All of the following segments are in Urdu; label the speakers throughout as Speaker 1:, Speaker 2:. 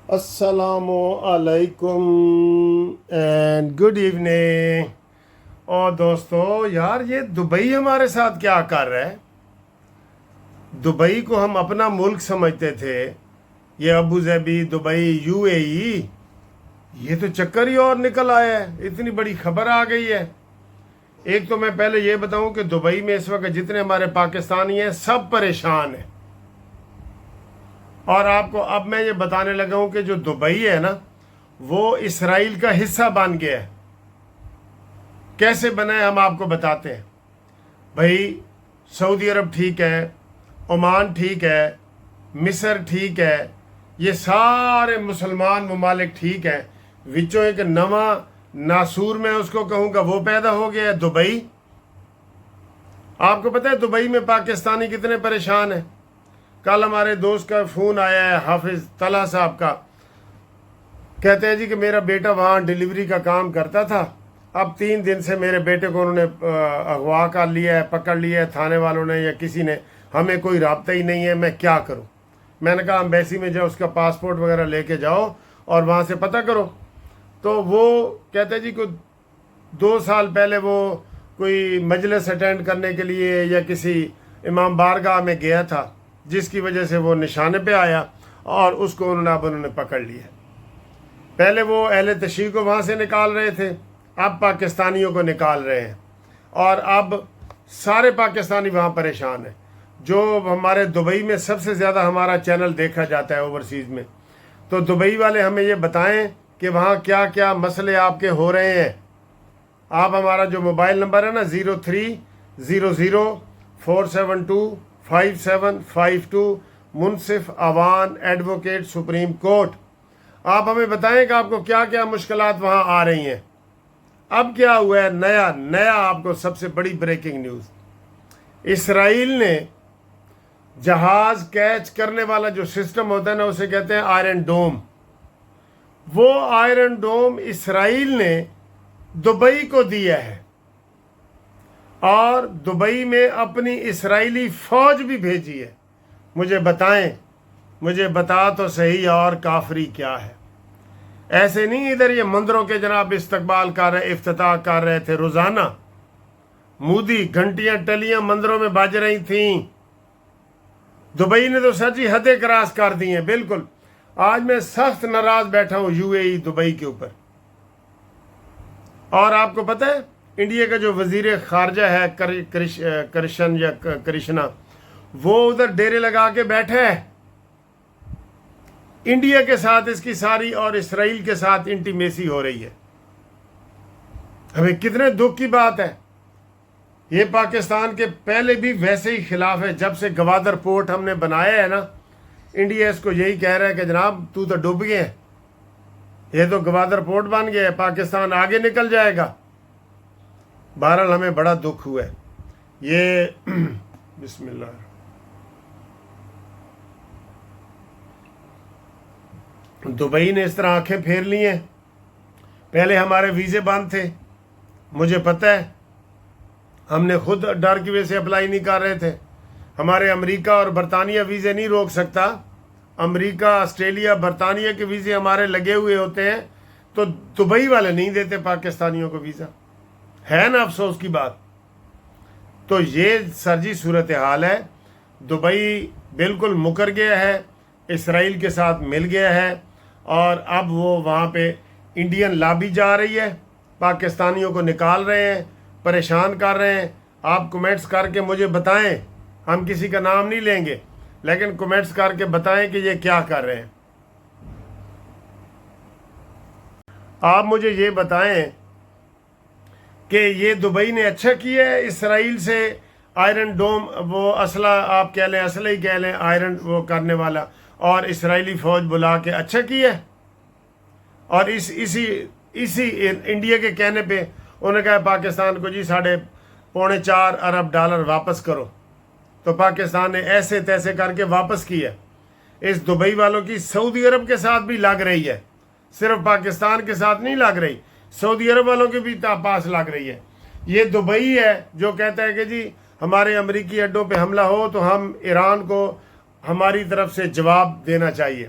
Speaker 1: السلام علیکم اینڈ گڈ ایوننگ۔ اور دوستو یار، یہ دبئی ہمارے ساتھ کیا کر رہا ہے؟ دبئی کو ہم اپنا ملک سمجھتے تھے، یہ ابو ظہبی، دبئی، یو اے ای، یہ تو چکر ہی اور نکل آیا ہے، اتنی بڑی خبر آ گئی ہے۔ ایک تو میں پہلے یہ بتاؤں کہ دبئی میں اس وقت جتنے ہمارے پاکستانی ہیں سب پریشان ہیں، اور آپ کو اب میں یہ بتانے لگا ہوں کہ جو دبئی ہے نا وہ اسرائیل کا حصہ بن گیا ہے۔ کیسے بنا ہے ہم آپ کو بتاتے ہیں۔ بھائی، سعودی عرب ٹھیک ہے، عمان ٹھیک ہے، مصر ٹھیک ہے، یہ سارے مسلمان ممالک ٹھیک ہیں، وچوں ایک نواں ناسور میں اس کو کہوں گا وہ پیدا ہو گیا ہے، دبئی۔ آپ کو پتہ ہے دبئی میں پاکستانی کتنے پریشان ہیں؟ کل ہمارے دوست کا فون آیا ہے، حافظ طلحہ صاحب کا، کہتے ہیں جی کہ میرا بیٹا وہاں ڈیلیوری کا کام کرتا تھا، اب 3 دن سے میرے بیٹے کو انہوں نے اغوا کر لیا ہے، پکڑ لیا ہے تھانے والوں نے یا کسی نے، ہمیں کوئی رابطہ ہی نہیں ہے، میں کیا کروں؟ میں نے کہا امبیسی میں جاؤ، اس کا پاسپورٹ وغیرہ لے کے جاؤ اور وہاں سے پتہ کرو۔ تو وہ کہتے جی کوئی 2 سال پہلے وہ کوئی مجلس اٹینڈ کرنے کے لیے یا کسی امام بارگاہ میں گیا تھا، جس کی وجہ سے وہ نشانے پہ آیا اور اس کو انہوں نے پکڑ لیا۔ پہلے وہ اہل تشیع کو وہاں سے نکال رہے تھے، اب پاکستانیوں کو نکال رہے ہیں، اور اب سارے پاکستانی وہاں پریشان ہیں۔ جو ہمارے دبئی میں سب سے زیادہ ہمارا چینل دیکھا جاتا ہے اوورسیز میں، تو دبئی والے ہمیں یہ بتائیں کہ وہاں کیا کیا مسئلے آپ کے ہو رہے ہیں۔ آپ ہمارا جو موبائل نمبر ہے نا 030047257552، منصف اوان ایڈوکیٹ سپریم کورٹ، آپ ہمیں بتائیں کہ آپ کو کیا کیا مشکلات وہاں آ رہی ہیں۔ اب کیا ہوا ہے نیا آپ کو سب سے بڑی بریکنگ نیوز، اسرائیل نے جہاز کیچ کرنے والا جو سسٹم ہوتا ہے نا اسے کہتے ہیں آئرن ڈوم، وہ آئرن ڈوم اسرائیل نے دبئی کو دیا ہے، اور دبئی میں اپنی اسرائیلی فوج بھی بھیجی ہے۔ مجھے بتائیں، مجھے بتا تو صحیح اور کافری کیا ہے؟ ایسے نہیں ادھر یہ مندروں کے جناب استقبال کر رہے، افتتاح کر رہے تھے روزانہ، مودی گھنٹیاں ٹلیاں مندروں میں بج رہی تھیں۔ دبئی نے تو سچی حدیں کراس کر دی ہیں بالکل۔ آج میں سخت ناراض بیٹھا ہوں یو اے ای دبئی کے اوپر۔ اور آپ کو پتہ ہے انڈیا کا جو وزیر خارجہ ہے کرشن یا کرشنا، وہ ادھر ڈیرے لگا کے بیٹھا ہے، انڈیا کے ساتھ اس کی ساری اور اسرائیل کے ساتھ انٹیمیسی ہو رہی ہے۔ ہمیں کتنے دکھ کی بات ہے۔ یہ پاکستان کے پہلے بھی ویسے ہی خلاف ہے، جب سے گوادر پورٹ ہم نے بنایا ہے نا، انڈیا اس کو یہی کہہ رہا ہے کہ جناب تو ڈوب گئے ہے، یہ تو گوادر پورٹ بن گیا ہے، پاکستان آگے نکل جائے گا۔ بہرحال ہمیں بڑا دکھ ہوا ہے یہ بسم اللہ۔ دبئی نے اس طرح آنکھیں پھیر لی ہیں۔ پہلے ہمارے ویزے بند تھے، مجھے پتہ ہے، ہم نے خود ڈر کی وجہ سے اپلائی نہیں کر رہے تھے۔ ہمارے امریکہ اور برطانیہ ویزے نہیں روک سکتا، امریکہ، آسٹریلیا، برطانیہ کے ویزے ہمارے لگے ہوئے ہوتے ہیں، تو دبئی والے نہیں دیتے پاکستانیوں کو ویزا، ہے نا افسوس کی بات۔ تو یہ سرجی صورتحال ہے، دبئی بالکل مکر گیا ہے، اسرائیل کے ساتھ مل گیا ہے، اور اب وہ وہاں پہ انڈین لابی جا رہی ہے، پاکستانیوں کو نکال رہے ہیں، پریشان کر رہے ہیں۔ آپ کمنٹس کر کے مجھے بتائیں، ہم کسی کا نام نہیں لیں گے، لیکن کمنٹس کر کے بتائیں کہ یہ کیا کر رہے ہیں۔ آپ مجھے یہ بتائیں کہ یہ دبئی نے اچھا کیا ہے اسرائیل سے آئرن ڈوم، وہ اسلحہ آپ کہہ لیں، اسلحہ ہی کہہ لیں، آئرن وہ کرنے والا، اور اسرائیلی فوج بلا کے اچھا کیا ہے؟ اور اسی انڈیا کے کہنے پہ انہوں نے کہا پاکستان کو جی $4.25 ارب واپس کرو، تو پاکستان نے ایسے تیسے کر کے واپس کیا۔ اس دبئی والوں کی سعودی عرب کے ساتھ بھی لگ رہی ہے، صرف پاکستان کے ساتھ نہیں لگ رہی، سعودی عرب والوں کے بھی پاس لگ رہی ہے۔ یہ دبئی ہے جو کہتا ہے کہ جی ہمارے امریکی اڈوں پہ حملہ ہو تو ہم ایران کو ہماری طرف سے جواب دینا چاہیے،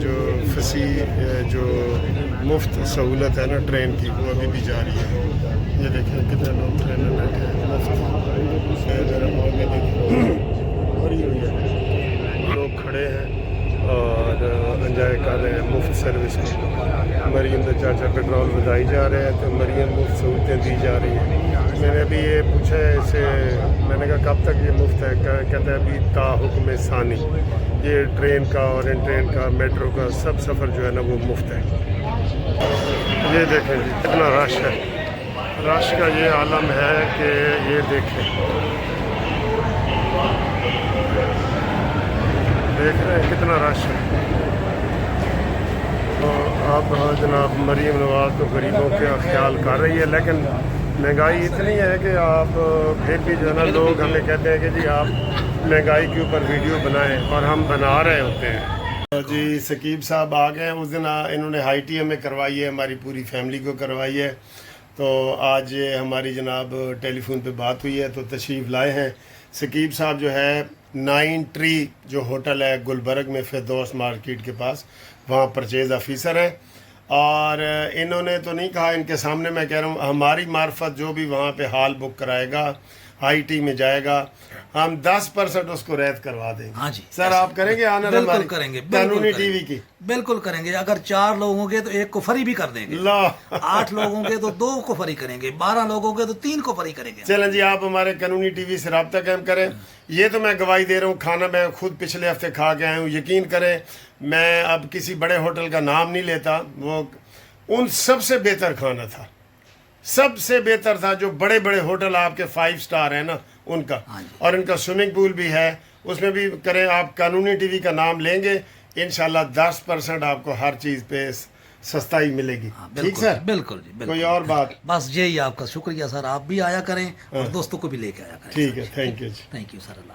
Speaker 1: جو فصیح جو مفت سہولت ہے نا ٹرین کی وہ ابھی بھی جاری ہے. یہ دیکھیں کتنے لوگ ٹرین میں بیٹھے ہیں مفت. میرا ماحول میں دیکھیں بھری ہوئی ہے, لوگ کھڑے ہیں اور انجوائے کر رہے ہیں مفت سروس کو. مریم کا چاچا پیٹرول بدائی جا رہے ہیں تو مریم مفت سہولتیں دی جا رہی ہیں. میں نے ابھی یہ پوچھا ہے اسے, میں نے کہا کب تک یہ مفت ہے؟ کہتا ہے ابھی تا حکم ثانی. یہ ٹرین کا اور ان ٹرین کا میٹرو کا سب سفر جو ہے نا وہ مفت ہے. یہ دیکھیں جی کتنا رش ہے. رش کا یہ عالم ہے کہ یہ دیکھیں, دیکھ رہے ہیں کتنا رش ہے. تو اب جناب مریم نواز تو غریبوں کا خیال کر رہی ہے, لیکن مہنگائی اتنی ہے کہ آپ پھر بھی جو ہے نا لوگ ہمیں کہتے ہیں کہ جی آپ مہنگائی کے اوپر ویڈیو بنائیں, اور ہم بنا رہے ہوتے ہیں. جی ثقیب صاحب آ گئے. اس دن انہوں نے ہائی ٹی ہمیں کروائی ہے, ہماری پوری فیملی کو کروائی ہے. تو آج ہماری جناب ٹیلی فون پہ بات ہوئی ہے تو تشریف لائے ہیں. ثقیب صاحب جو ہے 9 ٹری جو ہوٹل ہے گلبرگ میں فردوس مارکیٹ کے پاس, وہاں پرچیز آفیسر ہیں. اور انہوں نے تو نہیں کہا, ان کے سامنے میں کہہ رہا ہوں, ہماری معرفت جو بھی وہاں پہ ہال بک کرائے گا آئی ٹی میں جائے گا, ہم 10% اس کو رعایت کروا دیں گے.
Speaker 2: ہاں جی
Speaker 1: سر آپ کریں گے آنا؟
Speaker 2: بالکل کریں گے,
Speaker 1: قانونی ٹی وی کی
Speaker 2: بالکل کریں گے. اگر 4 لوگ ہوں گے تو 1 کو فری بھی کر دیں گے, 8 لوگ ہوں گے تو 2 کو فری کریں گے, 12 لوگ ہوں گے تو 3 کو فری کریں گے.
Speaker 1: چلیں جی, آپ ہمارے قانونی ٹی وی سے رابطہ قائم کریں. یہ تو میں گواہی دے رہا ہوں, کھانا میں خود پچھلے ہفتے کھا کے آیا ہوں. یقین کریں میں اب کسی بڑے ہوٹل کا نام نہیں لیتا, وہ ان سب سے بہتر کھانا تھا, سب سے بہتر تھا. جو بڑے بڑے ہوٹل آپ کے 5 سٹار ہیں نا ان کا, اور ان کا سوئمنگ پول بھی ہے, اس میں بھی کریں. آپ قانونی ٹی وی کا نام لیں گے انشاءاللہ 10% آپ کو ہر چیز پہ سستائی ملے گی. ٹھیک سر؟
Speaker 2: بالکل جی,
Speaker 1: کوئی اور بات؟
Speaker 2: بس یہی آپ کا شکریہ سر, آپ بھی آیا کریں اور دوستوں کو بھی لے کے آیا کریں.
Speaker 1: ٹھیک ہے, thank you.
Speaker 2: Thank you sir. Allah